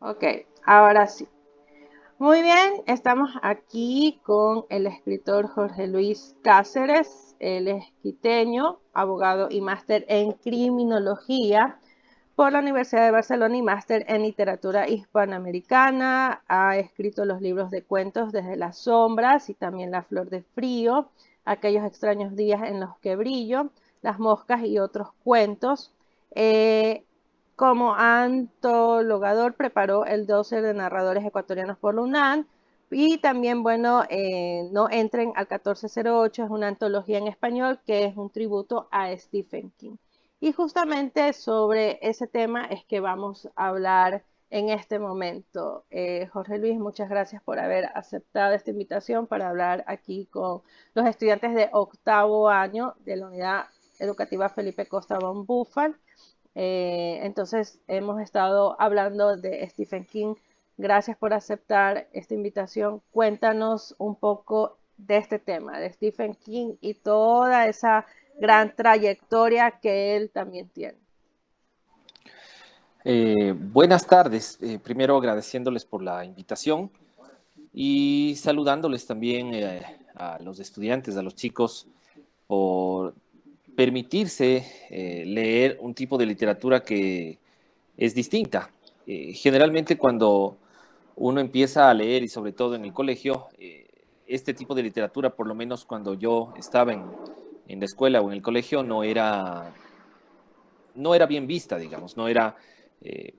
Ok, ahora sí. Muy bien, estamos aquí con el escritor Jorge Luis Cáceres. Él es quiteño, abogado y máster en criminología por la Universidad de Barcelona y máster en literatura hispanoamericana. Ha escrito los libros de cuentos Desde las sombras y también La flor de frío, Aquellos extraños días en los que brillo, Las moscas y otros cuentos. Eh, Como antologador preparó el dossier de narradores ecuatorianos por la UNAM y también, bueno, No entren al 1408, es una antología en español que es un tributo a Stephen King. Y justamente sobre ese tema es que vamos a hablar en este momento. Jorge Luis, muchas gracias por haber aceptado esta invitación para hablar aquí con los estudiantes de octavo año de la Unidad Educativa Felipe Costa von Buffal. Entonces, hemos estado hablando de Stephen King. Gracias por aceptar esta invitación. Cuéntanos un poco de este tema, de Stephen King y toda esa gran trayectoria que él también tiene. Buenas tardes. Primero agradeciéndoles por la invitación y saludándoles también a los estudiantes, a los chicos, por permitirse leer un tipo de literatura que es distinta. Generalmente cuando uno empieza a leer, y sobre todo en el colegio, este tipo de literatura, por lo menos cuando yo estaba en la escuela o en el colegio, no era bien vista, digamos, no era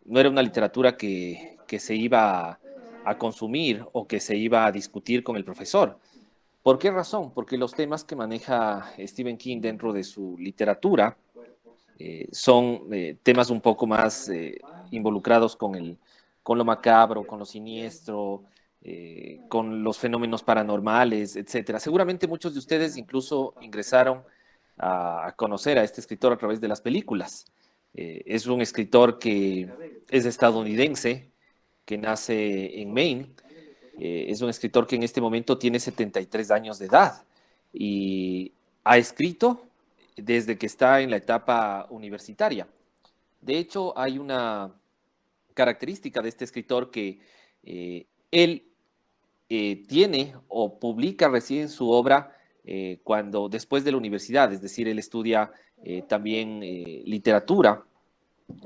una literatura que se iba a consumir o que se iba a discutir con el profesor. ¿Por qué razón? Porque los temas que maneja Stephen King dentro de su literatura son temas un poco más involucrados con lo macabro, con lo siniestro, con los fenómenos paranormales, etcétera. Seguramente muchos de ustedes incluso ingresaron a conocer a este escritor a través de las películas. Es un escritor que es estadounidense, que nace en Maine. Es un escritor que en este momento tiene 73 años de edad y ha escrito desde que está en la etapa universitaria. De hecho, hay una característica de este escritor que él tiene o publica recién su obra cuando después de la universidad, es decir, él estudia también literatura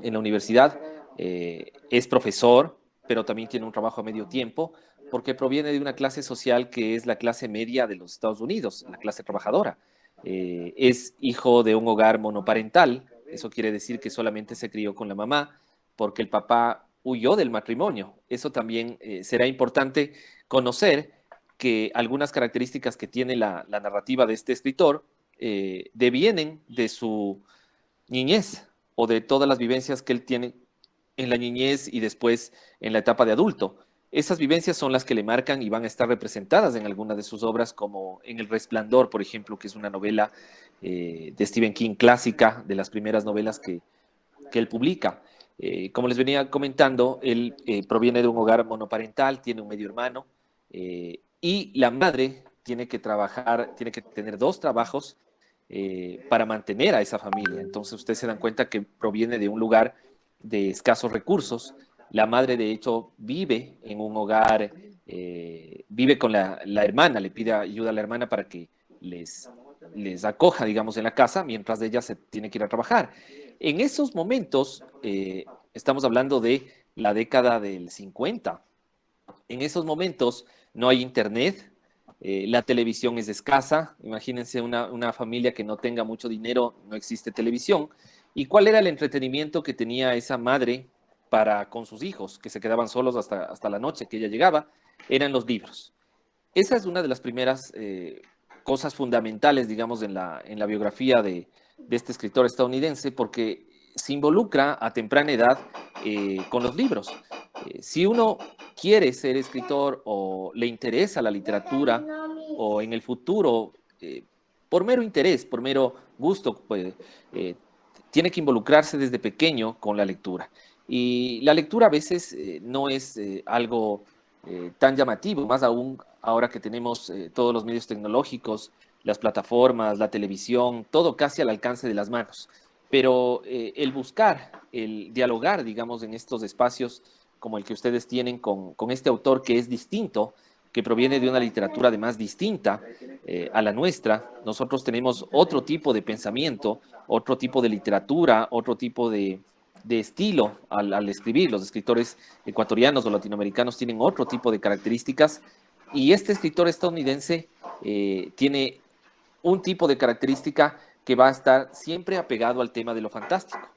en la universidad, es profesor, pero también tiene un trabajo a medio tiempo, porque proviene de una clase social que es la clase media de los Estados Unidos, la clase trabajadora. Es hijo de un hogar monoparental, eso quiere decir que solamente se crió con la mamá, porque el papá huyó del matrimonio. Eso también será importante conocer que algunas características que tiene la narrativa de este escritor devienen de su niñez o de todas las vivencias que él tiene en la niñez y después en la etapa de adulto. Esas vivencias son las que le marcan y van a estar representadas en algunas de sus obras, como en El Resplandor, por ejemplo, que es una novela de Stephen King clásica, de las primeras novelas que él publica. Como les venía comentando, él proviene de un hogar monoparental, tiene un medio hermano y la madre tiene que trabajar, tiene que tener dos trabajos para mantener a esa familia. Entonces ustedes se dan cuenta que proviene de un lugar de escasos recursos. La madre, de hecho, vive en un hogar, vive con la hermana, le pide ayuda a la hermana para que les acoja, digamos, en la casa, mientras ella se tiene que ir a trabajar. En esos momentos, estamos hablando de la década del 50. En esos momentos no hay internet, la televisión es escasa. Imagínense una familia que no tenga mucho dinero, no existe televisión. ¿Y cuál era el entretenimiento que tenía esa madre para con sus hijos, que se quedaban solos hasta la noche que ella llegaba? Eran los libros. Esa es una de las primeras cosas fundamentales, digamos, en la biografía de este escritor estadounidense, porque se involucra a temprana edad con los libros. Si uno quiere ser escritor o le interesa la literatura o en el futuro, por mero interés, por mero gusto, pues, eh, tiene que involucrarse desde pequeño con la lectura. Y la lectura a veces no es algo tan llamativo, más aún ahora que tenemos todos los medios tecnológicos, las plataformas, la televisión, todo casi al alcance de las manos. Pero el buscar, el dialogar, digamos, en estos espacios como el que ustedes tienen con este autor que es distinto, que proviene de una literatura además distinta a la nuestra. Nosotros tenemos otro tipo de pensamiento, otro tipo de literatura, otro tipo de estilo al escribir. Los escritores ecuatorianos o latinoamericanos tienen otro tipo de características y este escritor estadounidense tiene un tipo de característica que va a estar siempre apegado al tema de lo fantástico.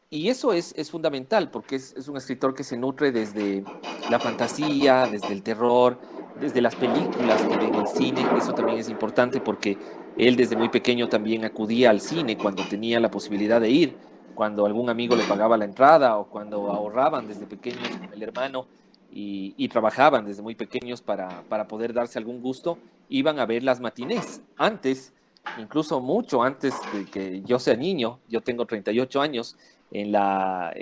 Y eso es fundamental porque es un escritor que se nutre desde la fantasía, desde el terror, desde las películas que ve en el cine. Eso también es importante porque él desde muy pequeño también acudía al cine cuando tenía la posibilidad de ir, cuando algún amigo le pagaba la entrada o cuando ahorraban desde pequeños con el hermano y trabajaban desde muy pequeños para poder darse algún gusto, iban a ver las matinés. Antes, incluso mucho antes de que yo sea niño, yo tengo 38 años, en la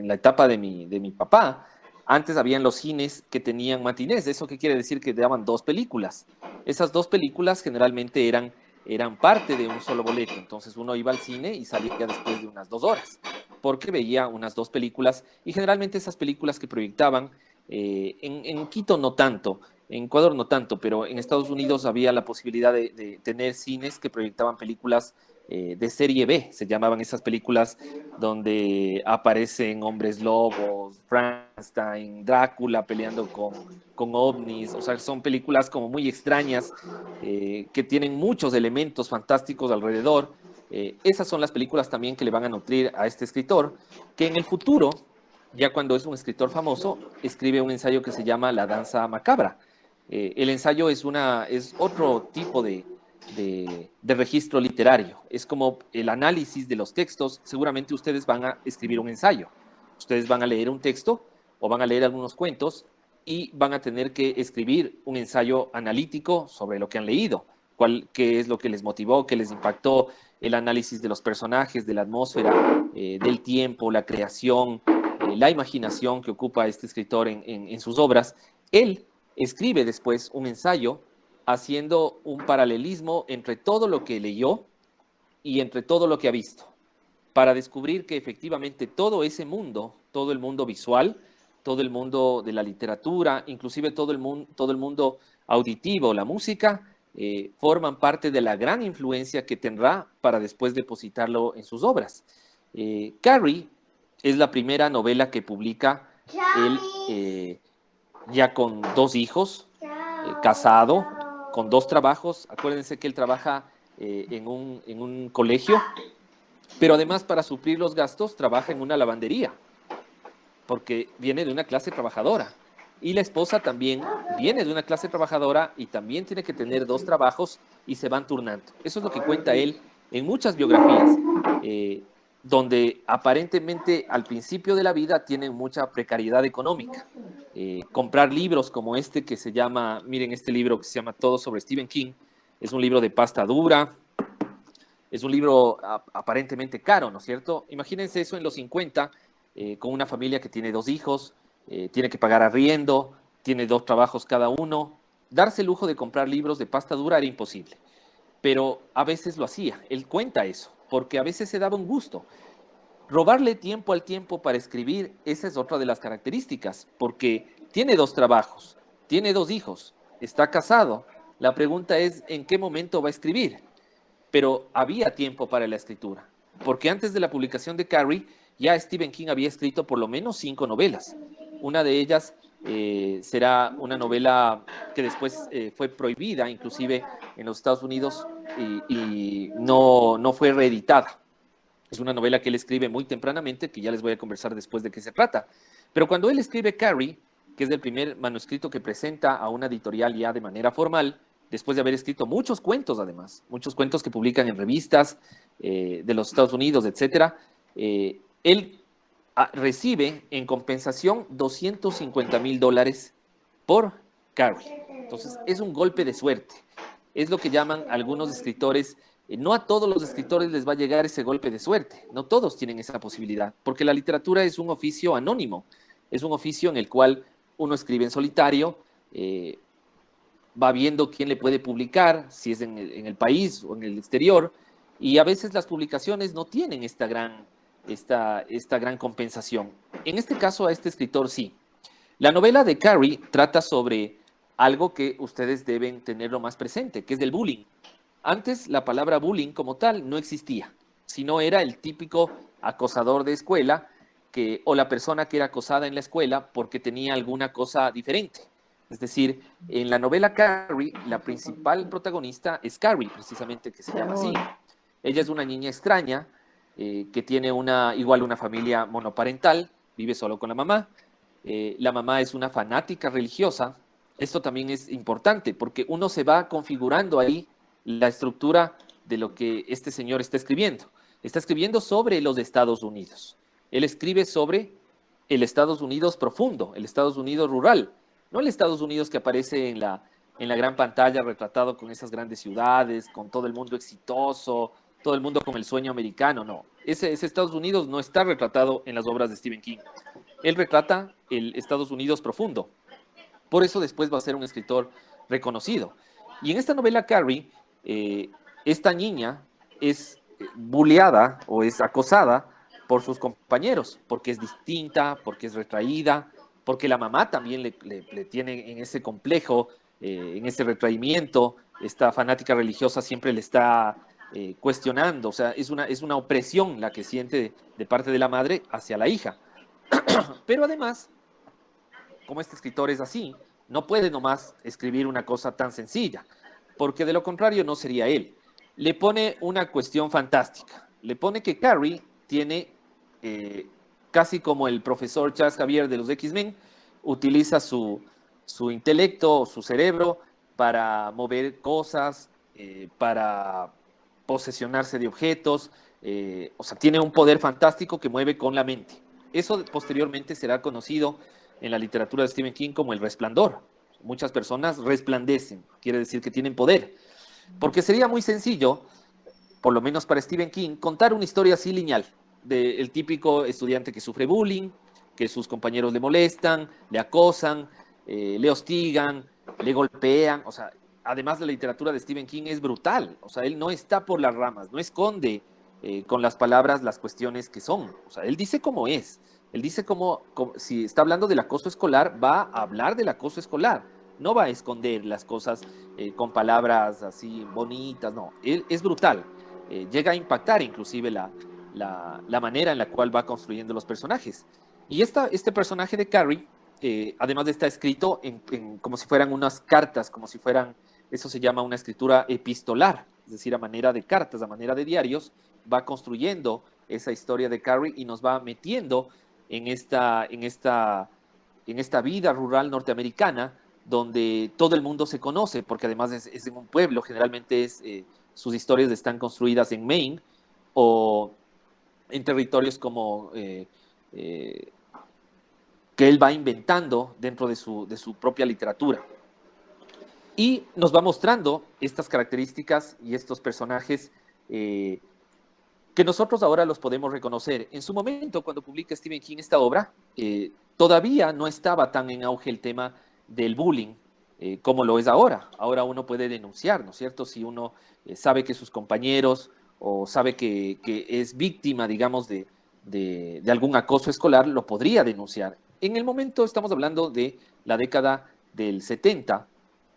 etapa de mi papá, antes habían los cines que tenían matinés. ¿Eso qué quiere decir? Que daban dos películas. Esas dos películas generalmente eran parte de un solo boleto. Entonces uno iba al cine y salía después de unas 2 horas, porque veía unas dos películas y generalmente esas películas que proyectaban, en Quito no tanto, en Ecuador no tanto, pero en Estados Unidos había la posibilidad de tener cines que proyectaban películas de serie B, se llamaban esas películas donde aparecen hombres lobos, Frankenstein, Drácula peleando con ovnis. O sea, son películas como muy extrañas, que tienen muchos elementos fantásticos alrededor. Esas son las películas también que le van a nutrir a este escritor, que en el futuro, ya cuando es un escritor famoso, escribe un ensayo que se llama La danza macabra. El ensayo es otro tipo de registro literario. Es como el análisis de los textos. Seguramente ustedes van a escribir un ensayo. Ustedes van a leer un texto o van a leer algunos cuentos y van a tener que escribir un ensayo analítico sobre lo que han leído. Qué es lo que les motivó, qué les impactó, el análisis de los personajes, de la atmósfera, del tiempo, la creación, la imaginación que ocupa este escritor en sus obras. Él escribe después un ensayo haciendo un paralelismo entre todo lo que leyó y entre todo lo que ha visto, para descubrir que efectivamente todo ese mundo, todo el mundo visual, todo el mundo de la literatura, inclusive todo el mundo auditivo, la música, forman parte de la gran influencia que tendrá para después depositarlo en sus obras. Carrie es la primera novela que publica él, ya con 2 hijos, casado, con 2 trabajos. Acuérdense que él trabaja en un colegio, pero además para suplir los gastos trabaja en una lavandería, porque viene de una clase trabajadora. Y la esposa también viene de una clase trabajadora y también tiene que tener 2 trabajos y se van turnando. Eso es lo que cuenta él en muchas biografías, eh, donde aparentemente al principio de la vida tienen mucha precariedad económica. Comprar libros como este que se llama, miren este libro que se llama Todo sobre Stephen King, es un libro de pasta dura, es un libro aparentemente caro, ¿no es cierto? Imagínense eso en los 50, con una familia que tiene 2 hijos, tiene que pagar arriendo, tiene 2 trabajos cada uno. Darse el lujo de comprar libros de pasta dura era imposible, pero a veces lo hacía. Él cuenta eso, porque a veces se daba un gusto. Robarle tiempo al tiempo para escribir, esa es otra de las características, porque tiene 2 trabajos, tiene 2 hijos, está casado. La pregunta es, ¿en qué momento va a escribir? Pero había tiempo para la escritura, porque antes de la publicación de Carrie, ya Stephen King había escrito por lo menos 5 novelas. Una de ellas será una novela que después fue prohibida, inclusive en los Estados Unidos, y no fue reeditada. Es una novela que él escribe muy tempranamente, que ya les voy a conversar después de qué se trata. Pero cuando él escribe Carrie, que es el primer manuscrito que presenta a una editorial ya de manera formal, después de haber escrito muchos cuentos además, muchos cuentos que publican en revistas de los Estados Unidos, etcétera, él recibe en compensación $250,000 por Carrie. Entonces es un golpe de suerte. Es lo que llaman algunos escritores. No a todos los escritores les va a llegar ese golpe de suerte, no todos tienen esa posibilidad, porque la literatura es un oficio anónimo, es un oficio en el cual uno escribe en solitario, va viendo quién le puede publicar, si es en el país o en el exterior, y a veces las publicaciones no tienen esta gran compensación. En este caso, a este escritor sí. La novela de Carrie trata sobre algo que ustedes deben tenerlo más presente, que es del bullying. Antes la palabra bullying como tal no existía, sino era el típico acosador de escuela o la persona que era acosada en la escuela porque tenía alguna cosa diferente. Es decir, en la novela Carrie, la principal protagonista es Carrie, precisamente, que se llama así. Ella es una niña extraña que tiene igual una familia monoparental, vive solo con la mamá. La mamá es una fanática religiosa. Esto también es importante porque uno se va configurando ahí la estructura de lo que este señor está escribiendo. Está escribiendo sobre los Estados Unidos. Él escribe sobre el Estados Unidos profundo, el Estados Unidos rural, no el Estados Unidos que aparece en la gran pantalla retratado con esas grandes ciudades, con todo el mundo exitoso, todo el mundo con el sueño americano, no. Ese Estados Unidos no está retratado en las obras de Stephen King. Él retrata el Estados Unidos profundo. Por eso después va a ser un escritor reconocido. Y en esta novela Carrie, esta niña es bulleada o es acosada por sus compañeros, porque es distinta, porque es retraída, porque la mamá también le tiene en ese complejo, en ese retraimiento. Esta fanática religiosa siempre le está cuestionando, o sea, es una opresión la que siente de parte de la madre hacia la hija. Pero además, como este escritor es así, no puede nomás escribir una cosa tan sencilla, porque de lo contrario no sería él. Le pone una cuestión fantástica. Le pone que Carrie tiene, casi como el profesor Charles Xavier de los X-Men, utiliza su intelecto, su cerebro, para mover cosas, para posesionarse de objetos. O sea, tiene un poder fantástico que mueve con la mente. Eso posteriormente será conocido en la literatura de Stephen King como el resplandor. Muchas personas resplandecen, quiere decir que tienen poder. Porque sería muy sencillo, por lo menos para Stephen King, contar una historia así lineal, del típico estudiante que sufre bullying, que sus compañeros le molestan, le acosan, le hostigan, le golpean. O sea, además la literatura de Stephen King es brutal. O sea, él no está por las ramas, no esconde con las palabras las cuestiones que son. O sea, él dice cómo es. Él dice si está hablando del acoso escolar, va a hablar del acoso escolar. No va a esconder las cosas con palabras así bonitas, no. Él es brutal. Llega a impactar inclusive la manera en la cual va construyendo los personajes. Y este personaje de Carrie, además de estar escrito como si fueran unas cartas, como si fueran, eso se llama una escritura epistolar, es decir, a manera de cartas, a manera de diarios, va construyendo esa historia de Carrie y nos va metiendo en esta vida rural norteamericana donde todo el mundo se conoce, porque además es en un pueblo, generalmente sus historias están construidas en Maine o en territorios como que él va inventando dentro de su propia literatura. Y nos va mostrando estas características y estos personajes que nosotros ahora los podemos reconocer. En su momento, cuando publica Stephen King esta obra, todavía no estaba tan en auge el tema del bullying como lo es ahora. Ahora uno puede denunciar, ¿no es cierto? Si uno sabe que sus compañeros o sabe que es víctima, digamos, de algún acoso escolar, lo podría denunciar. En el momento estamos hablando de la década del 70,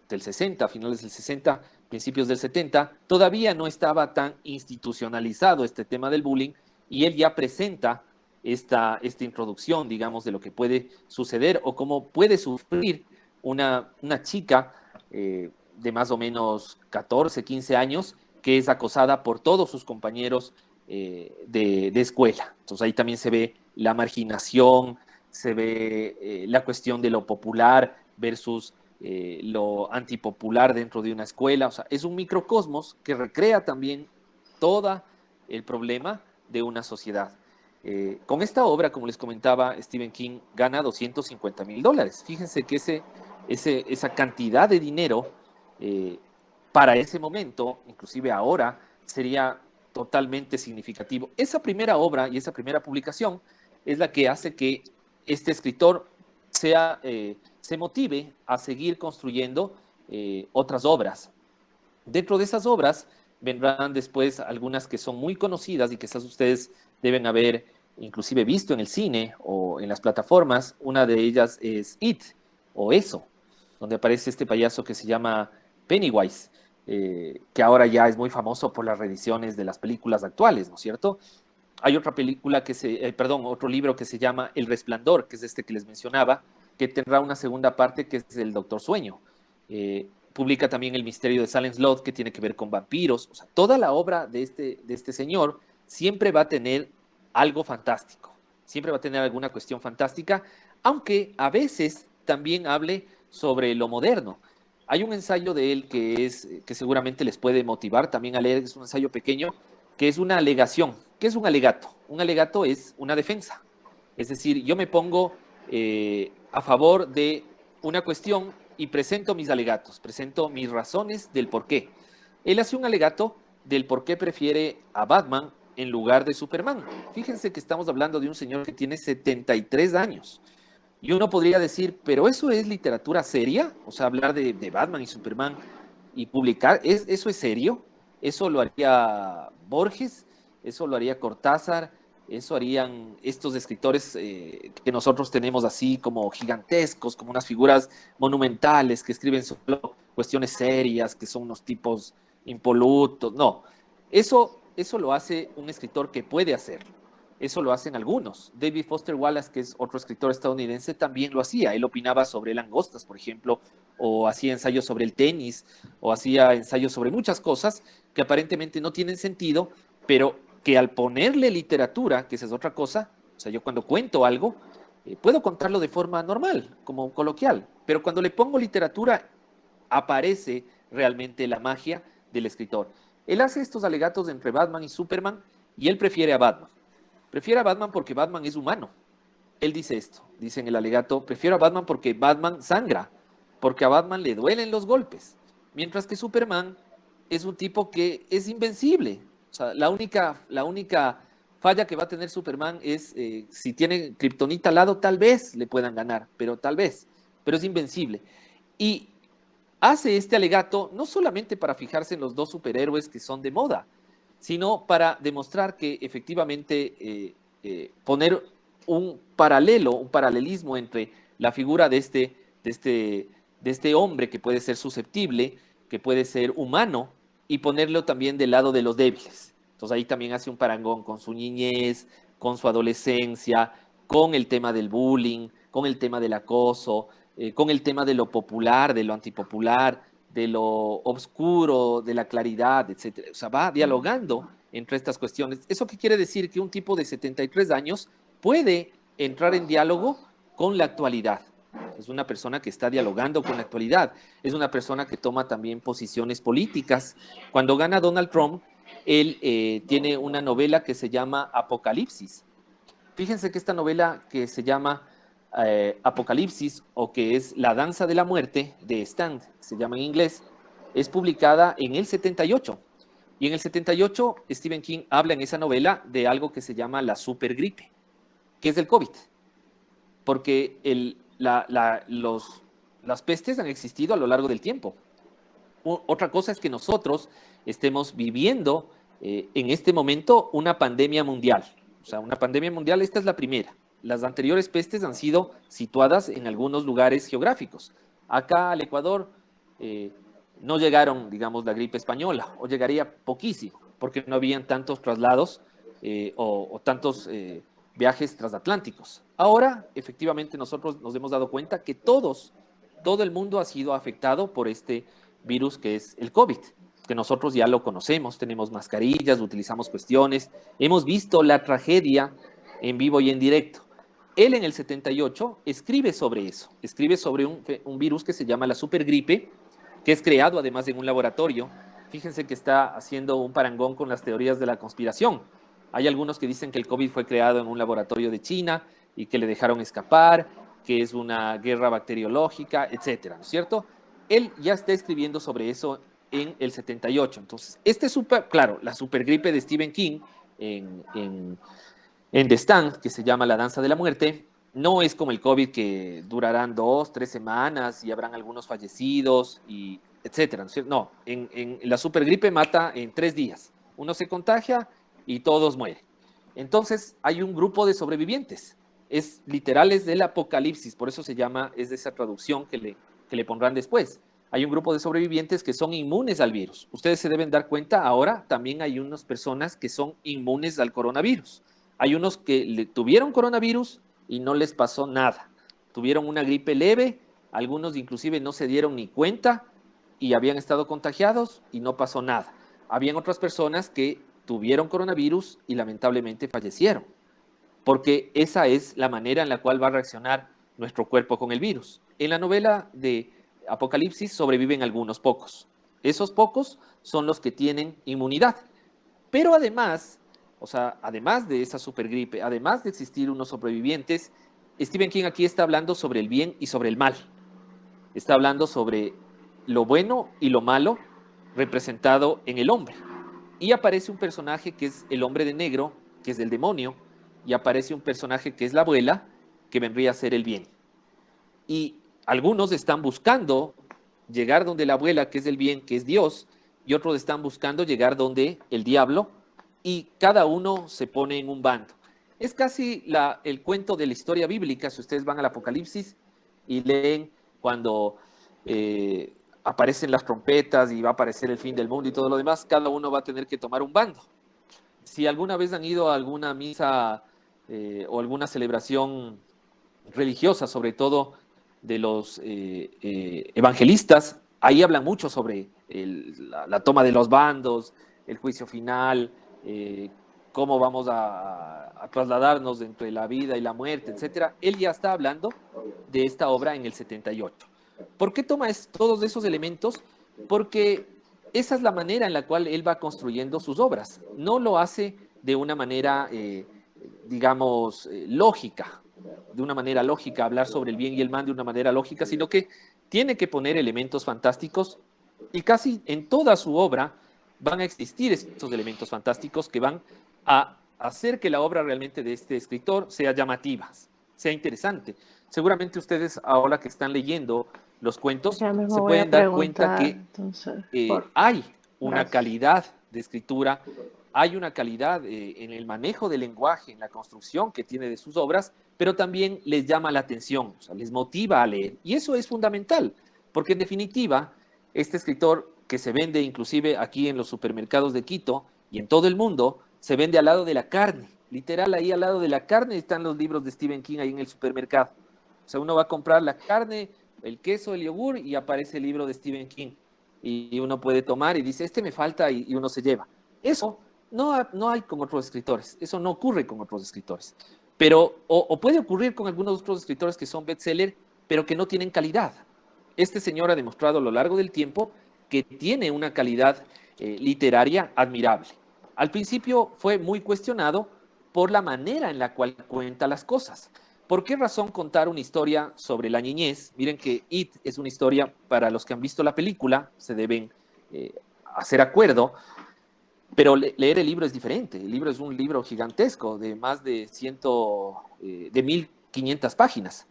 del 60, finales del 60, principios del 70, todavía no estaba tan institucionalizado este tema del bullying y él ya presenta esta introducción, digamos, de lo que puede suceder o cómo puede sufrir una chica de más o menos 14, 15 años que es acosada por todos sus compañeros de escuela. Entonces ahí también se ve la marginación, se ve la cuestión de lo popular versus lo antipopular dentro de una escuela. O sea, es un microcosmos que recrea también todo el problema de una sociedad. Con esta obra, como les comentaba, Stephen King gana $250,000. Fíjense que esa cantidad de dinero para ese momento, inclusive ahora, sería totalmente significativo. Esa primera obra y esa primera publicación es la que hace que este escritor se motive a seguir construyendo otras obras. Dentro de esas obras vendrán después algunas que son muy conocidas y quizás ustedes deben haber inclusive visto en el cine o en las plataformas. Una de ellas es It, o Eso, donde aparece este payaso que se llama Pennywise, que ahora ya es muy famoso por las reediciones de las películas actuales, ¿no es cierto? Hay otra película otro libro que se llama El Resplandor, que es este que les mencionaba, que tendrá una segunda parte que es el Doctor Sueño. Publica también El Misterio de Salem Slot, que tiene que ver con vampiros. O sea, toda la obra de este señor siempre va a tener algo fantástico, siempre va a tener alguna cuestión fantástica, aunque a veces también hable sobre lo moderno. Hay un ensayo de él que seguramente les puede motivar también a leer, es un ensayo pequeño, que es una alegación. ¿Qué es un alegato? Un alegato es una defensa. Es decir, yo me pongo a favor de una cuestión y presento mis alegatos, presento mis razones del por qué. Él hace un alegato del por qué prefiere a Batman en lugar de Superman. Fíjense que estamos hablando de un señor que tiene 73 años. Y uno podría decir, pero eso es literatura seria, o sea, hablar de Batman y Superman y publicar, ¿eso es serio? ¿Eso lo haría Borges? ¿Eso lo haría Cortázar? ¿Eso harían estos escritores que nosotros tenemos así como gigantescos, como unas figuras monumentales que escriben solo cuestiones serias, que son unos tipos impolutos? No, eso lo hace un escritor que puede hacerlo. Eso lo hacen algunos. David Foster Wallace, que es otro escritor estadounidense, también lo hacía. Él opinaba sobre langostas, por ejemplo, o hacía ensayos sobre el tenis, o hacía ensayos sobre muchas cosas que aparentemente no tienen sentido, pero que al ponerle literatura, que esa es otra cosa, o sea, yo cuando cuento algo, puedo contarlo de forma normal, como coloquial, pero cuando le pongo literatura, aparece realmente la magia del escritor. Él hace estos alegatos entre Batman y Superman, y él prefiere a Batman. Prefiere a Batman porque Batman es humano. Él dice esto, dice en el alegato, prefiero a Batman porque Batman sangra, porque a Batman le duelen los golpes, mientras que Superman es un tipo que es invencible. O sea, la única falla que va a tener Superman es si tiene kriptonita al lado, tal vez le puedan ganar, pero tal vez, pero es invencible. Y hace este alegato no solamente para fijarse en los dos superhéroes que son de moda, sino para demostrar que efectivamente poner un paralelo, un paralelismo entre la figura de este hombre que puede ser susceptible, que puede ser humano, y ponerlo también del lado de los débiles. Entonces ahí también hace un parangón con su niñez, con su adolescencia, con el tema del bullying, con el tema del acoso, con el tema de lo popular, de lo antipopular, de lo obscuro, de la claridad, etcétera. O sea, va dialogando entre estas cuestiones. ¿Eso qué quiere decir? Que un tipo de 73 años puede entrar en diálogo con la actualidad. Es una persona que está dialogando con la actualidad. Es una persona que toma también posiciones políticas. Cuando gana Donald Trump, él tiene una novela que se llama Apocalipsis. Fíjense que esta novela que se llama Apocalipsis, o que es La danza de la muerte, de Stand, se llama en inglés, es publicada en el 78. Y en el 78, Stephen King habla en esa novela de algo que se llama la supergripe, que es el COVID. Porque las pestes han existido a lo largo del tiempo. Otra cosa es que nosotros estemos viviendo en este momento una pandemia mundial. O sea, una pandemia mundial, esta es la primera. Las anteriores pestes han sido situadas en algunos lugares geográficos. Acá al Ecuador no llegaron, digamos, la gripe española, o llegaría poquísimo, porque no habían tantos traslados o tantos viajes transatlánticos. Ahora, efectivamente, nosotros nos hemos dado cuenta que todo el mundo ha sido afectado por este virus que es el COVID, que nosotros ya lo conocemos, tenemos mascarillas, utilizamos cuestiones, hemos visto la tragedia en vivo y en directo. Él en el 78 escribe sobre eso, escribe sobre un virus que se llama la supergripe, que es creado además en un laboratorio. Fíjense que está haciendo un parangón con las teorías de la conspiración. Hay algunos que dicen que el COVID fue creado en un laboratorio de China y que le dejaron escapar, que es una guerra bacteriológica, etcétera, ¿no es cierto? Él ya está escribiendo sobre eso en el 78. Entonces, claro, la supergripe de Stephen King en The Stand, que se llama La danza de la muerte, no es como el COVID que durarán 2, 3 semanas y habrán algunos fallecidos, y etcétera. No, en la supergripe mata en 3 días. Uno se contagia y todos mueren. Entonces hay un grupo de sobrevivientes, es literal, es del Apocalipsis, por eso se llama, es de esa traducción que le pondrán después. Hay un grupo de sobrevivientes que son inmunes al virus. Ustedes se deben dar cuenta, ahora también hay unas personas que son inmunes al coronavirus. Hay unos que tuvieron coronavirus y no les pasó nada. Tuvieron una gripe leve, algunos inclusive no se dieron ni cuenta y habían estado contagiados y no pasó nada. Habían otras personas que tuvieron coronavirus y lamentablemente fallecieron, porque esa es la manera en la cual va a reaccionar nuestro cuerpo con el virus. En la novela de Apocalipsis sobreviven algunos pocos. Esos pocos son los que tienen inmunidad. Pero además, o sea, además de esa supergripe, además de existir unos sobrevivientes, Stephen King aquí está hablando sobre el bien y sobre el mal. Está hablando sobre lo bueno y lo malo representado en el hombre. Y aparece un personaje que es el hombre de negro, que es el demonio, y aparece un personaje que es la abuela, que vendría a ser el bien. Y algunos están buscando llegar donde la abuela, que es el bien, que es Dios, y otros están buscando llegar donde el diablo, y cada uno se pone en un bando. Es casi el cuento de la historia bíblica, si ustedes van al Apocalipsis y leen cuando aparecen las trompetas y va a aparecer el fin del mundo y todo lo demás, cada uno va a tener que tomar un bando. Si alguna vez han ido a alguna misa o alguna celebración religiosa, sobre todo de los evangelistas, ahí hablan mucho sobre la toma de los bandos, el juicio final, cómo vamos a trasladarnos entre la vida y la muerte, etcétera. Él ya está hablando de esta obra en el 78. ¿Por qué toma todos esos elementos? Porque esa es la manera en la cual él va construyendo sus obras. No lo hace de una manera, digamos, lógica, de una manera lógica, hablar sobre el bien y el mal de una manera lógica, sino que tiene que poner elementos fantásticos y casi en toda su obra van a existir estos elementos fantásticos que van a hacer que la obra realmente de este escritor sea llamativa, sea interesante. Seguramente ustedes ahora que están leyendo los cuentos Ya mismo se voy a pueden dar cuenta preguntar, que entonces, hay una gracias. calidad de escritura, hay una calidad en el manejo del lenguaje, en la construcción que tiene de sus obras, pero también les llama la atención, o sea, les motiva a leer. Y eso es fundamental, porque en definitiva, este escritor que se vende inclusive aquí en los supermercados de Quito y en todo el mundo, se vende al lado de la carne. Literal, ahí al lado de la carne están los libros de Stephen King ahí en el supermercado. O sea, uno va a comprar la carne, el queso, el yogur y aparece el libro de Stephen King. Y uno puede tomar y dice, este me falta y uno se lleva. Eso no hay con otros escritores, eso no ocurre con otros escritores. Pero, o puede ocurrir con algunos otros escritores que son bestseller, pero que no tienen calidad. Este señor ha demostrado a lo largo del tiempo que tiene una calidad literaria admirable. Al principio fue muy cuestionado por la manera en la cual cuenta las cosas. ¿Por qué razón contar una historia sobre la niñez? Miren que It es una historia, para los que han visto la película, se deben hacer acuerdo, pero leer el libro es diferente. El libro es un libro gigantesco de más de 1500 páginas.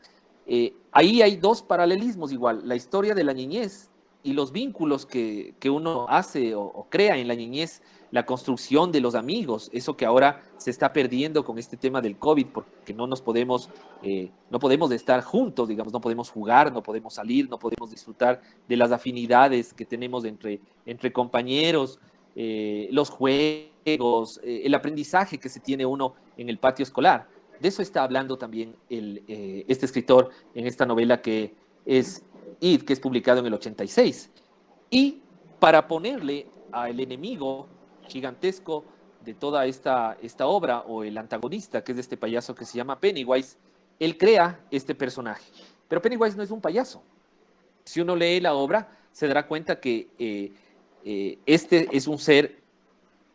Ahí hay dos paralelismos igual, la historia de la niñez y los vínculos que uno hace o crea en la niñez, la construcción de los amigos, eso que ahora se está perdiendo con este tema del COVID, porque no podemos estar juntos, digamos, no podemos jugar, no podemos salir, no podemos disfrutar de las afinidades que tenemos entre compañeros, los juegos, el aprendizaje que se tiene uno en el patio escolar. De eso está hablando también este escritor en esta novela que es It, que es publicado en el 86. Y para ponerle al enemigo gigantesco de toda esta obra, o el antagonista, que es este payaso que se llama Pennywise, él crea este personaje. Pero Pennywise no es un payaso. Si uno lee la obra, se dará cuenta que este es un ser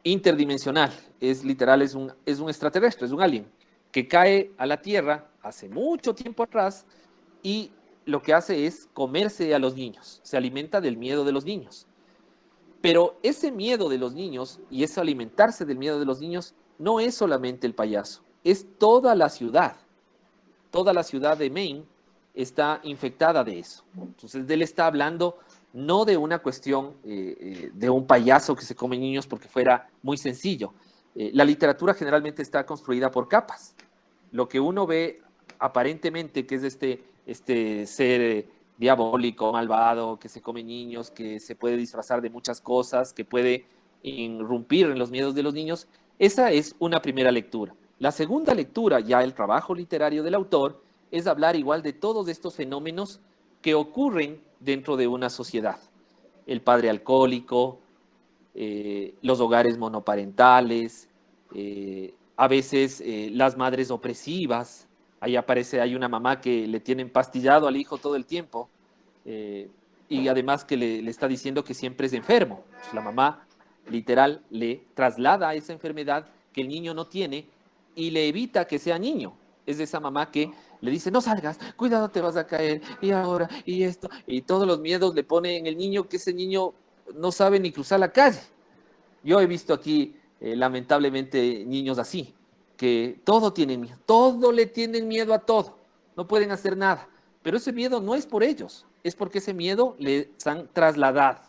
interdimensional, es literal, es un extraterrestre, es un alien, que cae a la Tierra hace mucho tiempo atrás y lo que hace es comerse a los niños, se alimenta del miedo de los niños. Pero ese miedo de los niños y ese alimentarse del miedo de los niños no es solamente el payaso, es toda la ciudad de Maine está infectada de eso. Entonces, él está hablando no de una cuestión de un payaso que se come niños porque fuera muy sencillo, la literatura generalmente está construida por capas. Lo que uno ve aparentemente que es este ser diabólico, malvado, que se come niños, que se puede disfrazar de muchas cosas, que puede irrumpir en los miedos de los niños, esa es una primera lectura. La segunda lectura, ya el trabajo literario del autor, es hablar igual de todos estos fenómenos que ocurren dentro de una sociedad. El padre alcohólico, los hogares monoparentales, a veces las madres opresivas. Ahí aparece, hay una mamá que le tiene empastillado al hijo todo el tiempo y además que le está diciendo que siempre es enfermo. Pues la mamá literal le traslada esa enfermedad que el niño no tiene y le evita que sea niño. Es de esa mamá que le dice, no salgas, cuidado, te vas a caer, y ahora, y esto, y todos los miedos le pone en el niño, que ese niño no sabe ni cruzar la calle. Yo he visto aquí, lamentablemente, niños así, que todo tienen miedo, todo le tienen miedo a todo, no pueden hacer nada. Pero ese miedo no es por ellos, es porque ese miedo les han trasladado.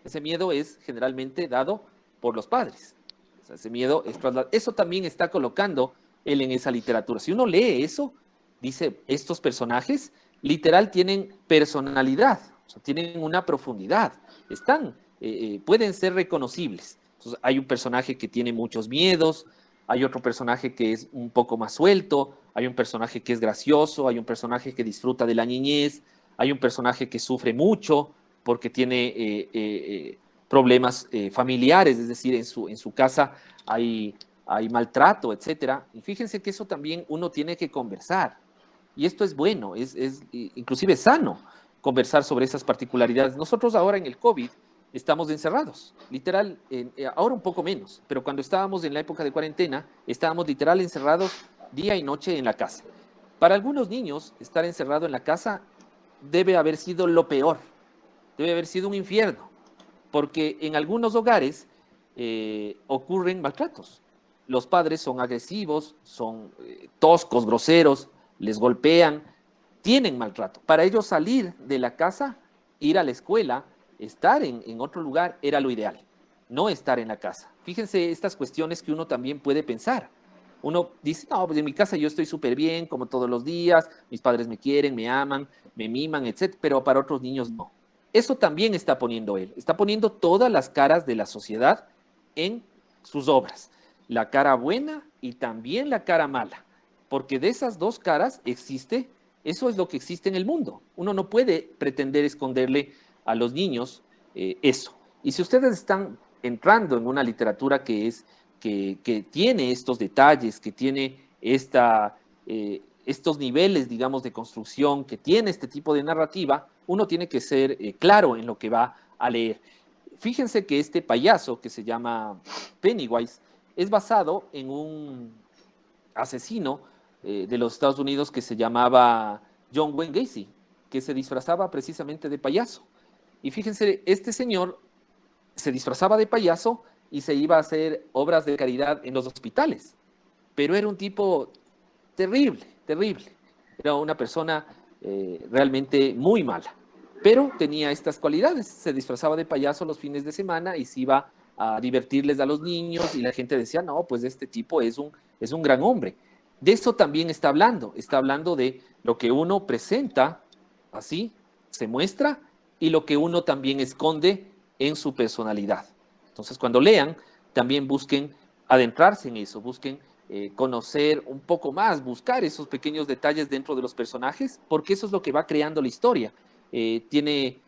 Ese miedo es generalmente dado por los padres. O sea, ese miedo es trasladado. Eso también está colocando él en esa literatura. Si uno lee eso, dice, estos personajes literal tienen personalidad, o sea, tienen una profundidad, pueden ser reconocibles. Entonces, hay un personaje que tiene muchos miedos, hay otro personaje que es un poco más suelto, hay un personaje que es gracioso, hay un personaje que disfruta de la niñez, hay un personaje que sufre mucho porque tiene problemas familiares, es decir, en su casa hay maltrato, etcétera. Y fíjense que eso también uno tiene que conversar. Y esto es bueno, inclusive sano conversar sobre esas particularidades. Nosotros ahora en el COVID estamos encerrados, literal, ahora un poco menos, pero cuando estábamos en la época de cuarentena, estábamos literal encerrados día y noche en la casa. Para algunos niños, estar encerrado en la casa debe haber sido lo peor, debe haber sido un infierno, porque en algunos hogares ocurren maltratos. Los padres son agresivos, son toscos, groseros, les golpean, tienen maltrato. Para ellos salir de la casa, ir a la escuela, estar en otro lugar era lo ideal, no estar en la casa. Fíjense estas cuestiones que uno también puede pensar. Uno dice, no, pues en mi casa yo estoy súper bien, como todos los días, mis padres me quieren, me aman, me miman, etc. Pero para otros niños no. Eso también está poniendo él. Está poniendo todas las caras de la sociedad en sus obras. La cara buena y también la cara mala. Porque de esas dos caras existe, eso es lo que existe en el mundo. Uno no puede pretender esconderle a los niños eso. Y si ustedes están entrando en una literatura que tiene estos detalles, que tiene estos niveles, digamos, de construcción, que tiene este tipo de narrativa, uno tiene que ser claro en lo que va a leer. Fíjense que este payaso que se llama Pennywise es basado en un asesino de los Estados Unidos que se llamaba John Wayne Gacy, que se disfrazaba precisamente de payaso. Y fíjense, este señor se disfrazaba de payaso y se iba a hacer obras de caridad en los hospitales, pero era un tipo terrible, terrible. Era una persona realmente muy mala, pero tenía estas cualidades. Se disfrazaba de payaso los fines de semana y se iba a divertirles a los niños y la gente decía, no, pues este tipo es un gran hombre. De eso también está hablando de lo que uno presenta, así, se muestra, y lo que uno también esconde en su personalidad. Entonces, cuando lean, también busquen adentrarse en eso, busquen conocer un poco más, buscar esos pequeños detalles dentro de los personajes, porque eso es lo que va creando la historia. Tiene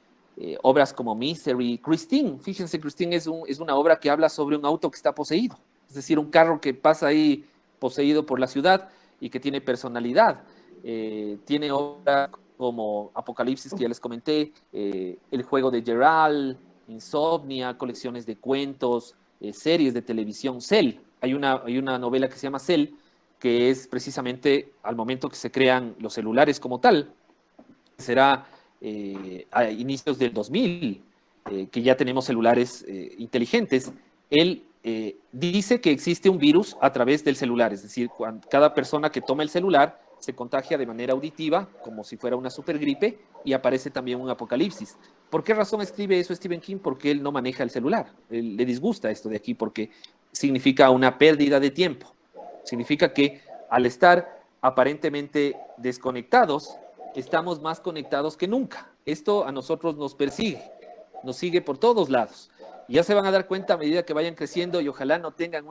obras como Misery, Christine. Fíjense, Christine es una obra que habla sobre un auto que está poseído, es decir, un carro que pasa ahí poseído por la ciudad y que tiene personalidad. Tiene obras como Apocalipsis, que ya les comenté, El juego de Gerald, Insomnia, colecciones de cuentos, series de televisión, Cell. Hay una novela que se llama Cell, que es precisamente al momento que se crean los celulares como tal, será a inicios del 2000, que ya tenemos celulares inteligentes. Él dice que existe un virus a través del celular, es decir, cada persona que toma el celular se contagia de manera auditiva, como si fuera una supergripe, y aparece también un apocalipsis. ¿Por qué razón escribe eso Stephen King? Porque él no maneja el celular. Él le disgusta esto de aquí, porque significa una pérdida de tiempo. Significa que al estar aparentemente desconectados, estamos más conectados que nunca. Esto a nosotros nos persigue, nos sigue por todos lados. Y ya se van a dar cuenta a medida que vayan creciendo y ojalá no tengan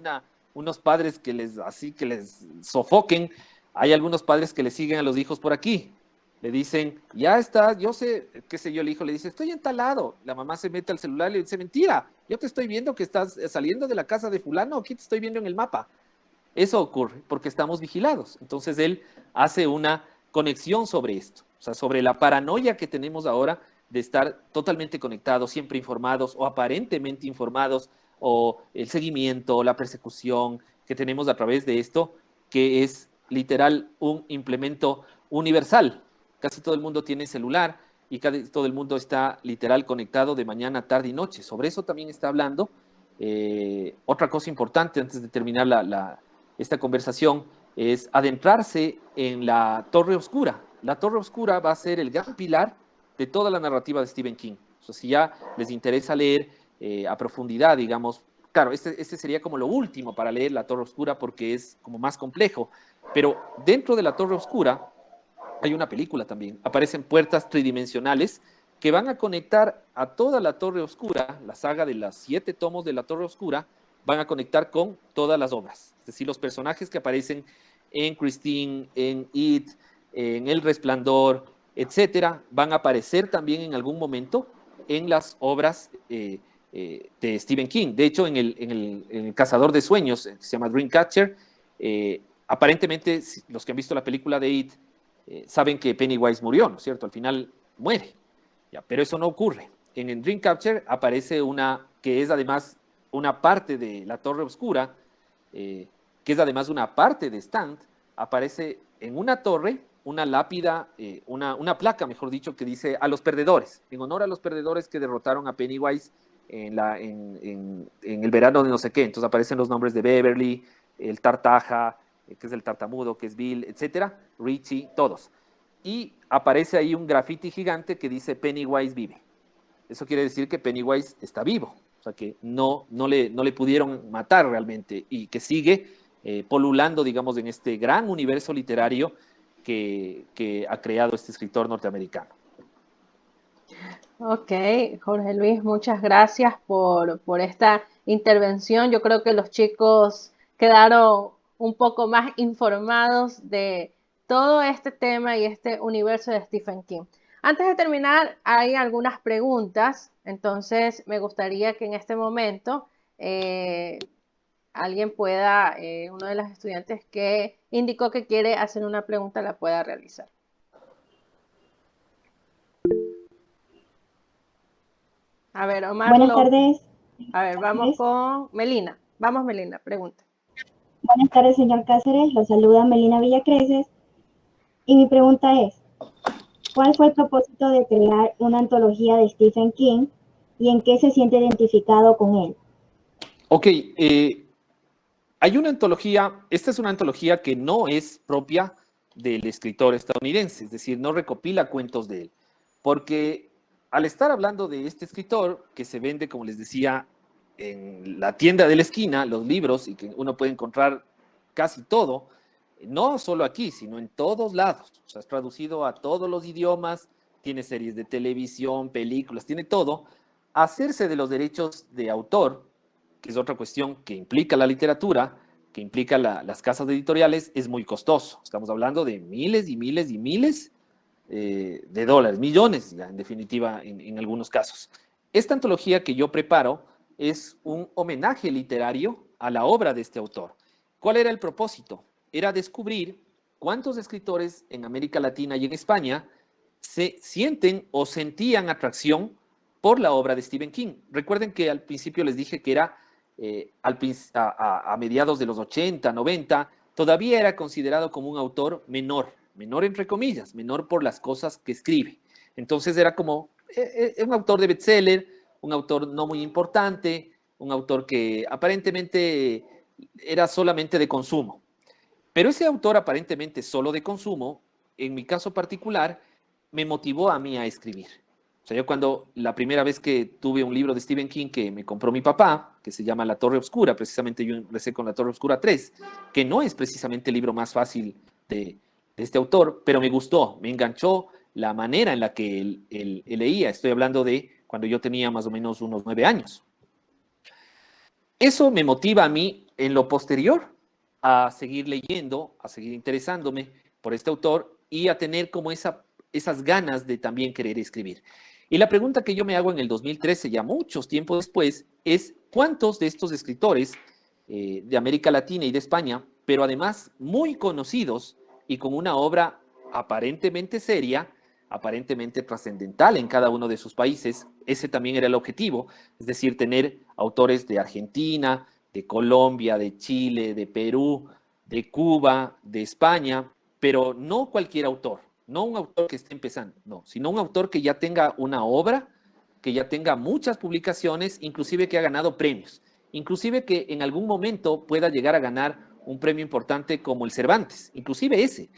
unos padres que les sofoquen. Hay algunos padres que les siguen a los hijos por aquí. Le dicen, ya estás, yo sé, qué sé yo, el hijo le dice, estoy en tal lado. La mamá se mete al celular y le dice, mentira, yo te estoy viendo que estás saliendo de la casa de fulano, aquí te estoy viendo en el mapa. Eso ocurre porque estamos vigilados. Entonces él hace una conexión sobre esto, o sea, sobre la paranoia que tenemos ahora de estar totalmente conectados, siempre informados o aparentemente informados, o el seguimiento, la persecución que tenemos a través de esto, que es literal un implemento universal. Casi todo el mundo tiene celular y todo el mundo está literal conectado de mañana, tarde y noche. Sobre eso también está hablando. Otra cosa importante antes de terminar esta conversación es adentrarse en la Torre Oscura. La Torre Oscura va a ser el gran pilar de toda la narrativa de Stephen King. O sea, si ya les interesa leer a profundidad, digamos, claro, este sería como lo último para leer la Torre Oscura porque es como más complejo, pero dentro de la Torre Oscura hay una película también. Aparecen puertas tridimensionales que van a conectar a toda la Torre Oscura, la saga de las 7 tomos de la Torre Oscura, van a conectar con todas las obras. Es decir, los personajes que aparecen en Christine, en It, en El Resplandor, etcétera, van a aparecer también en algún momento en las obras de Stephen King. De hecho, en el Cazador de Sueños, que se llama Dreamcatcher, aparentemente los que han visto la película de It saben que Pennywise murió, ¿no es cierto? Al final muere. Ya, pero eso no ocurre. En Dreamcatcher aparece una que es además una parte de la Torre Oscura, que es además una parte de Stand, aparece en una torre una lápida, una placa, mejor dicho, que dice a los perdedores, en honor a los perdedores que derrotaron a Pennywise en el verano de no sé qué. Entonces aparecen los nombres de Beverly, el Tartaja, que es el tartamudo, que es Bill, etcétera, Richie, todos. Y aparece ahí un grafiti gigante que dice Pennywise vive. Eso quiere decir que Pennywise está vivo, o sea que no le pudieron matar realmente y que sigue polulando, digamos, en este gran universo literario que ha creado este escritor norteamericano. Ok, Jorge Luis, muchas gracias por esta intervención. Yo creo que los chicos quedaron un poco más informados de todo este tema y este universo de Stephen King. Antes de terminar, hay algunas preguntas, entonces me gustaría que en este momento alguien pueda, uno de los estudiantes que indicó que quiere hacer una pregunta, la pueda realizar. A ver, Omar Buenas tardes. A ver, vamos con Melina. Vamos, Melina, pregunta. Buenas tardes, señor Cáceres. Lo saluda Melina Villacreces. Y mi pregunta es, ¿cuál fue el propósito de crear una antología de Stephen King y en qué se siente identificado con él? Ok, hay una antología, esta es una antología que no es propia del escritor estadounidense, es decir, no recopila cuentos de él, porque al estar hablando de este escritor, que se vende, como les decía, en la tienda de la esquina, los libros, y que uno puede encontrar casi todo, no solo aquí, sino en todos lados, o sea, es traducido a todos los idiomas, tiene series de televisión, películas, tiene todo, hacerse de los derechos de autor, que es otra cuestión que implica la literatura, que implica las casas editoriales, es muy costoso. Estamos hablando de miles y miles y miles de dólares, millones ya, en definitiva, en algunos casos. Esta antología que yo preparo es un homenaje literario a la obra de este autor. ¿Cuál era el propósito? Era descubrir cuántos escritores en América Latina y en España se sienten o sentían atracción por la obra de Stephen King. Recuerden que al principio les dije que era a mediados de los 80, 90, todavía era considerado como un autor menor entre comillas, menor por las cosas que escribe. Entonces era como un autor de bestseller, un autor no muy importante, un autor que aparentemente era solamente de consumo. Pero ese autor aparentemente solo de consumo, en mi caso particular, me motivó a mí a escribir. O sea, yo cuando la primera vez que tuve un libro de Stephen King que me compró mi papá, que se llama La Torre Oscura, precisamente yo empecé con La Torre Oscura 3, que no es precisamente el libro más fácil de este autor, pero me gustó, me enganchó la manera en la que él leía. Estoy hablando de cuando yo tenía más o menos unos 9 años. Eso me motiva a mí en lo posterior a seguir leyendo, a seguir interesándome por este autor y a tener como esas ganas de también querer escribir. Y la pregunta que yo me hago en el 2013, ya muchos tiempos después, es ¿cuántos de estos escritores de América Latina y de España, pero además muy conocidos y con una obra aparentemente seria, aparentemente trascendental en cada uno de sus países? Ese también era el objetivo, es decir, tener autores de Argentina, de Colombia, de Chile, de Perú, de Cuba, de España, pero no cualquier autor, no un autor que esté empezando, no, sino un autor que ya tenga una obra, que ya tenga muchas publicaciones, inclusive que ha ganado premios, inclusive que en algún momento pueda llegar a ganar un premio importante como el Cervantes, inclusive ese,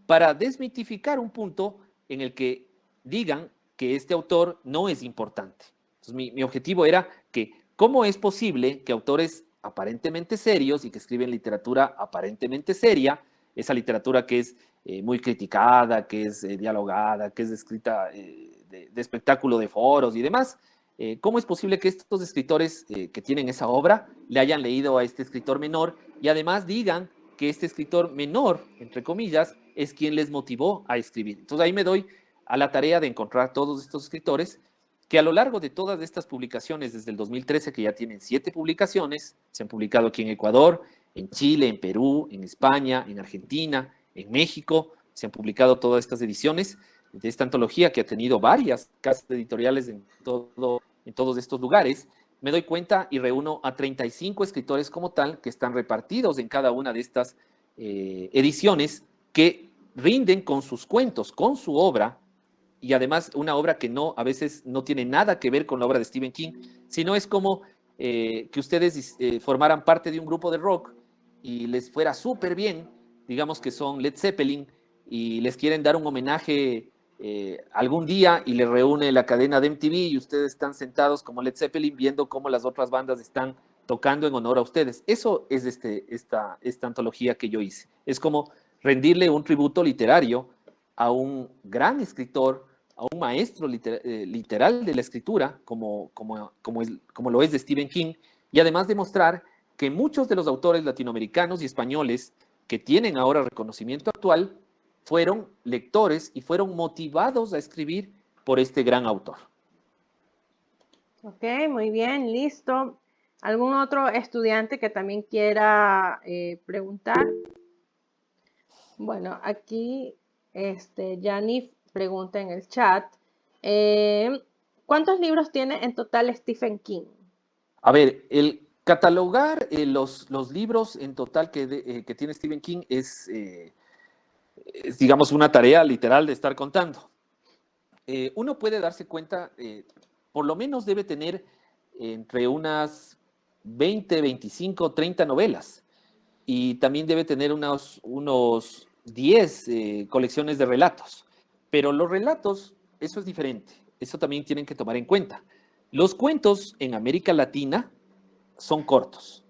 para desmitificar un punto en el que digan que este autor no es importante. Entonces, mi objetivo era que, ¿cómo es posible que autores aparentemente serios y que escriben literatura aparentemente seria, esa literatura que es muy criticada, que es dialogada, que es escrita de espectáculo de foros y demás, ¿cómo es posible que estos escritores que tienen esa obra le hayan leído a este escritor menor y además digan que este escritor menor, entre comillas, es quien les motivó a escribir? Entonces ahí me doy a la tarea de encontrar todos estos escritores que a lo largo de todas estas publicaciones, desde el 2013, que ya tienen 7 publicaciones, se han publicado aquí en Ecuador, en Chile, en Perú, en España, en Argentina, en México, se han publicado todas estas ediciones de esta antología que ha tenido varias casas editoriales en todos estos lugares. Me doy cuenta y reúno a 35 escritores como tal que están repartidos en cada una de estas ediciones que rinden con sus cuentos, con su obra, y además una obra que a veces no tiene nada que ver con la obra de Stephen King, sino es como que ustedes formaran parte de un grupo de rock y les fuera súper bien, digamos que son Led Zeppelin, y les quieren dar un homenaje algún día y les reúne la cadena de MTV y ustedes están sentados como Led Zeppelin viendo cómo las otras bandas están tocando en honor a ustedes. Eso es esta antología que yo hice. Es como rendirle un tributo literario a un gran escritor, a un maestro literal de la escritura, como lo es de Stephen King, y además demostrar que muchos de los autores latinoamericanos y españoles que tienen ahora reconocimiento actual fueron lectores y fueron motivados a escribir por este gran autor. Ok, muy bien, listo. ¿Algún otro estudiante que también quiera preguntar? Bueno, aquí Yanni pregunta en el chat, ¿cuántos libros tiene en total Stephen King? A ver, el catalogar los libros en total que tiene Stephen King es, digamos, una tarea literal de estar contando. Uno puede darse cuenta, por lo menos debe tener entre unas 20, 25, 30 novelas. Y también debe tener unos 10 colecciones de relatos. Pero los relatos, eso es diferente. Eso también tienen que tomar en cuenta. Los cuentos en América Latina son cortos.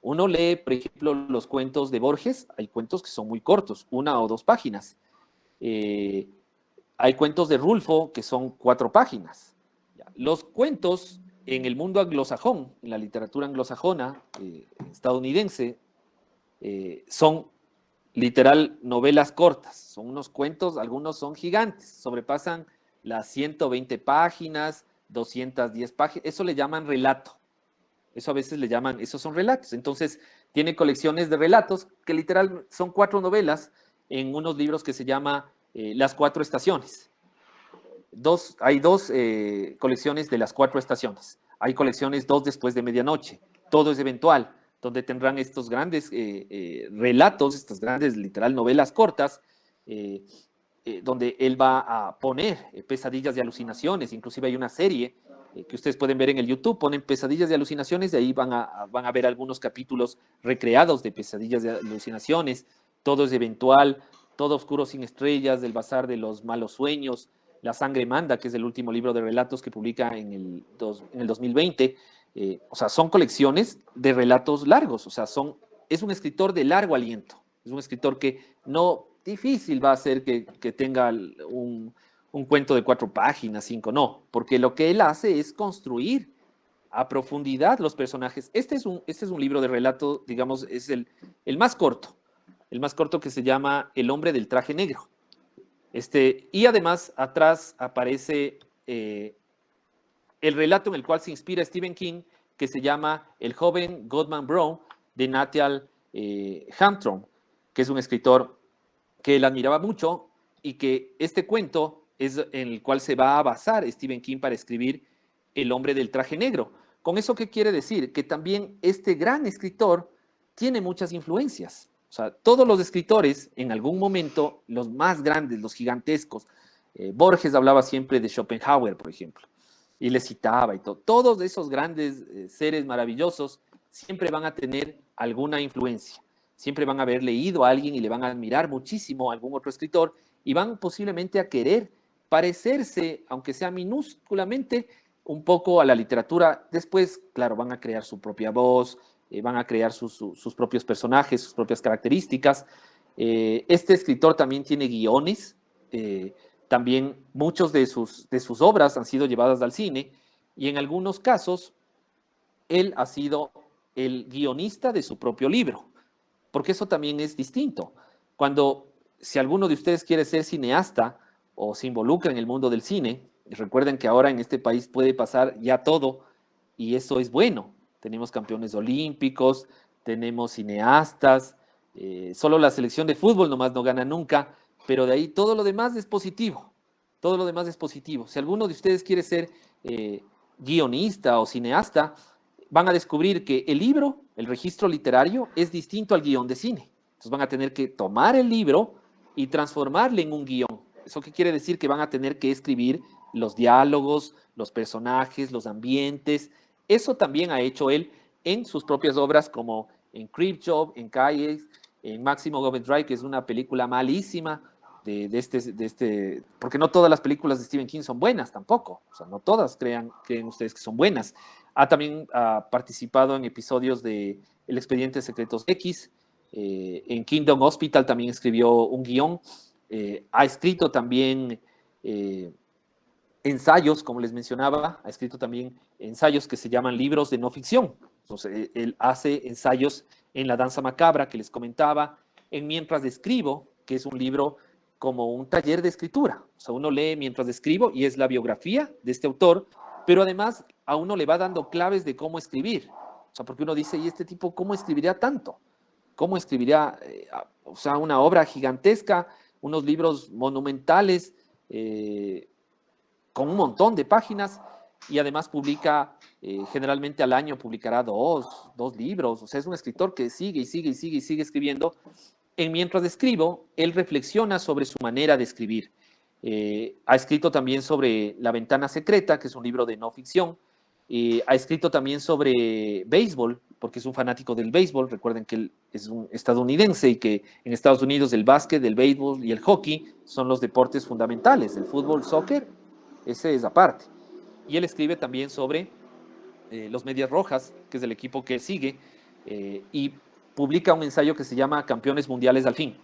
Uno lee, por ejemplo, los cuentos de Borges. Hay cuentos que son muy cortos, 1 o 2 páginas. Hay cuentos de Rulfo que son 4 páginas. Los cuentos en el mundo anglosajón, en la literatura anglosajona estadounidense, son literal novelas cortas, son unos cuentos, algunos son gigantes, sobrepasan las 120 páginas, 210 páginas, eso le llaman relato, eso a veces le llaman, esos son relatos. Entonces tiene colecciones de relatos que literal son 4 novelas en unos libros que se llama Las 4 estaciones. Hay 2 colecciones de Las 4 estaciones, hay colecciones 2 después de medianoche, todo es eventual, donde tendrán estos grandes relatos, estas grandes literal novelas cortas, donde él va a poner pesadillas y alucinaciones. Inclusive hay una serie que ustedes pueden ver en el YouTube, ponen pesadillas y alucinaciones, de ahí van a ver algunos capítulos recreados de pesadillas y alucinaciones. Todo es eventual, todo oscuro sin estrellas, del bazar de los malos sueños, La sangre manda, que es el último libro de relatos que publica en el 2020. O sea, son colecciones de relatos largos, o sea, es un escritor de largo aliento, es un escritor que no, difícil va a ser que tenga un cuento de 4 páginas, 5, no, porque lo que él hace es construir a profundidad los personajes. Este es un libro de relato, digamos, es el más corto que se llama El hombre del traje negro. Y además atrás aparece el relato en el cual se inspira Stephen King, que se llama El joven Goodman Brown, de Nathaniel Hawthorne, que es un escritor que él admiraba mucho y que este cuento es en el cual se va a basar Stephen King para escribir El hombre del traje negro. ¿Con eso qué quiere decir? Que también este gran escritor tiene muchas influencias. O sea, todos los escritores, en algún momento, los más grandes, los gigantescos, Borges hablaba siempre de Schopenhauer, por ejemplo, y le citaba y todo. Todos esos grandes seres maravillosos siempre van a tener alguna influencia. Siempre van a haber leído a alguien y le van a admirar muchísimo a algún otro escritor y van posiblemente a querer parecerse, aunque sea minúsculamente, un poco a la literatura. Después, claro, van a crear su propia voz, van a crear sus propios personajes, sus propias características. Este escritor también tiene guiones, también muchos de sus obras han sido llevadas al cine y en algunos casos él ha sido el guionista de su propio libro, porque eso también es distinto. Si alguno de ustedes quiere ser cineasta o se involucra en el mundo del cine, recuerden que ahora en este país puede pasar ya todo y eso es bueno. Tenemos campeones olímpicos, tenemos cineastas, solo la selección de fútbol nomás no gana nunca, pero de ahí todo lo demás es positivo. Todo lo demás es positivo. Si alguno de ustedes quiere ser guionista o cineasta, van a descubrir que el libro, el registro literario, es distinto al guión de cine. Entonces van a tener que tomar el libro y transformarle en un guión. ¿Eso qué quiere decir? Que van a tener que escribir los diálogos, los personajes, los ambientes. Eso también ha hecho él en sus propias obras, como en Creepjob, en Calles, en Máximo Overdrive, que es una película malísima, porque no todas las películas de Stephen King son buenas tampoco. O sea, no todas creen ustedes que son buenas. También participado en episodios de El Expediente Secretos X. En Kingdom Hospital también escribió un guión. Ha escrito también ensayos, como les mencionaba, ha escrito también ensayos que se llaman libros de no ficción. Entonces, él hace ensayos en La Danza Macabra, que les comentaba, en Mientras Escribo, que es un libro como un taller de escritura. O sea, uno lee Mientras Escribo y es la biografía de este autor, pero además a uno le va dando claves de cómo escribir. O sea, porque uno dice, ¿y este tipo cómo escribiría tanto? ¿Cómo escribiría, o sea, una obra gigantesca, unos libros monumentales, con un montón de páginas, y además publica, generalmente al año publicará dos libros? O sea, es un escritor que sigue y sigue y sigue y sigue escribiendo. En Mientras Escribo, él reflexiona sobre su manera de escribir. Ha escrito también sobre La Ventana Secreta, que es un libro de no ficción. Ha escrito también sobre béisbol, porque es un fanático del béisbol. Recuerden que él es un estadounidense y que en Estados Unidos el básquet, el béisbol y el hockey son los deportes fundamentales. El fútbol, soccer, ese es aparte. Y él escribe también sobre los Medias Rojas, que es el equipo que sigue, y publica un ensayo que se llama Campeones Mundiales al Fin,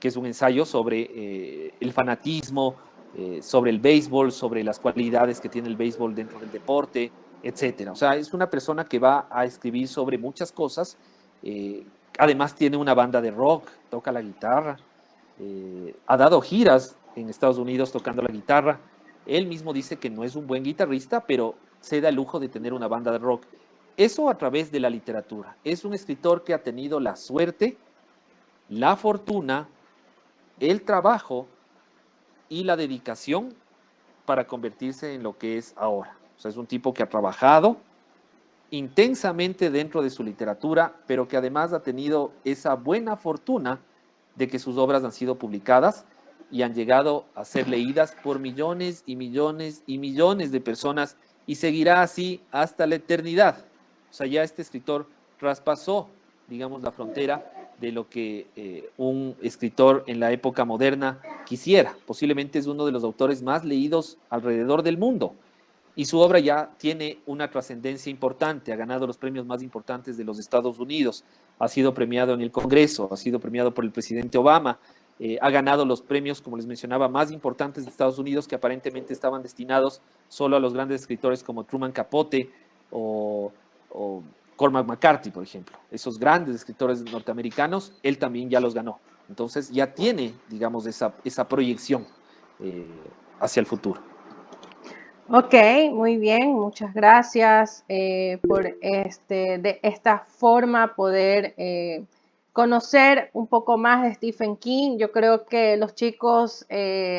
que es un ensayo sobre el fanatismo, sobre el béisbol, sobre las cualidades que tiene el béisbol dentro del deporte, etcétera. O sea, es una persona que va a escribir sobre muchas cosas. Además tiene una banda de rock, toca la guitarra, ha dado giras en Estados Unidos tocando la guitarra. Él mismo dice que no es un buen guitarrista, pero se da el lujo de tener una banda de rock. Eso a través de la literatura. Es un escritor que ha tenido la suerte, la fortuna, el trabajo y la dedicación para convertirse en lo que es ahora. O sea, es un tipo que ha trabajado intensamente dentro de su literatura, pero que además ha tenido esa buena fortuna de que sus obras han sido publicadas y han llegado a ser leídas por millones y millones y millones de personas, y seguirá así hasta la eternidad. O sea, ya este escritor traspasó, digamos, la frontera de lo que un escritor en la época moderna quisiera. Posiblemente es uno de los autores más leídos alrededor del mundo. Y su obra ya tiene una trascendencia importante, ha ganado los premios más importantes de los Estados Unidos, ha sido premiado en el Congreso, ha sido premiado por el presidente Obama, ha ganado los premios, como les mencionaba, más importantes de Estados Unidos, que aparentemente estaban destinados solo a los grandes escritores como Truman Capote o Cormac McCarthy, por ejemplo. Esos grandes escritores norteamericanos, él también ya los ganó. Entonces ya tiene, digamos, esa proyección hacia el futuro. Ok, muy bien, muchas gracias por de esta forma poder conocer un poco más de Stephen King. Yo creo que los chicos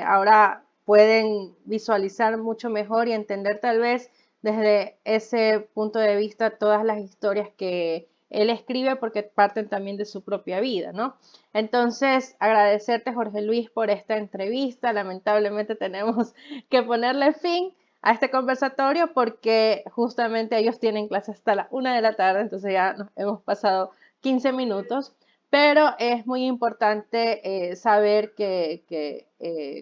ahora pueden visualizar mucho mejor y entender tal vez desde ese punto de vista todas las historias que él escribe porque parten también de su propia vida, ¿no? Entonces, agradecerte, Jorge Luis, por esta entrevista. Lamentablemente tenemos que ponerle fin a este conversatorio porque justamente ellos tienen clase hasta la 1 de la tarde, entonces ya nos hemos pasado 15 minutos, pero es muy importante saber que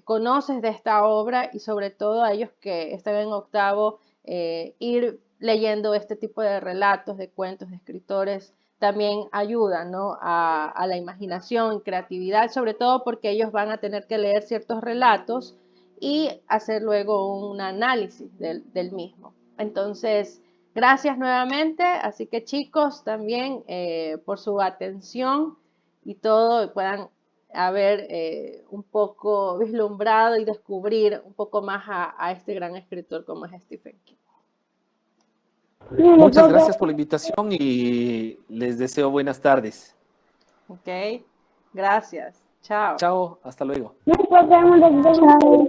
conoces de esta obra y sobre todo a ellos que están en octavo, ir leyendo este tipo de relatos, de cuentos, de escritores, también ayuda, ¿no? a la imaginación, creatividad, sobre todo porque ellos van a tener que leer ciertos relatos y hacer luego un análisis del mismo. Entonces, gracias nuevamente, así que chicos también por su atención y todo, y puedan haber un poco vislumbrado y descubrir un poco más a este gran escritor como es Stephen King. Muchas gracias por la invitación y les deseo buenas tardes. Ok, gracias. Chao. Chao, hasta luego. Chao.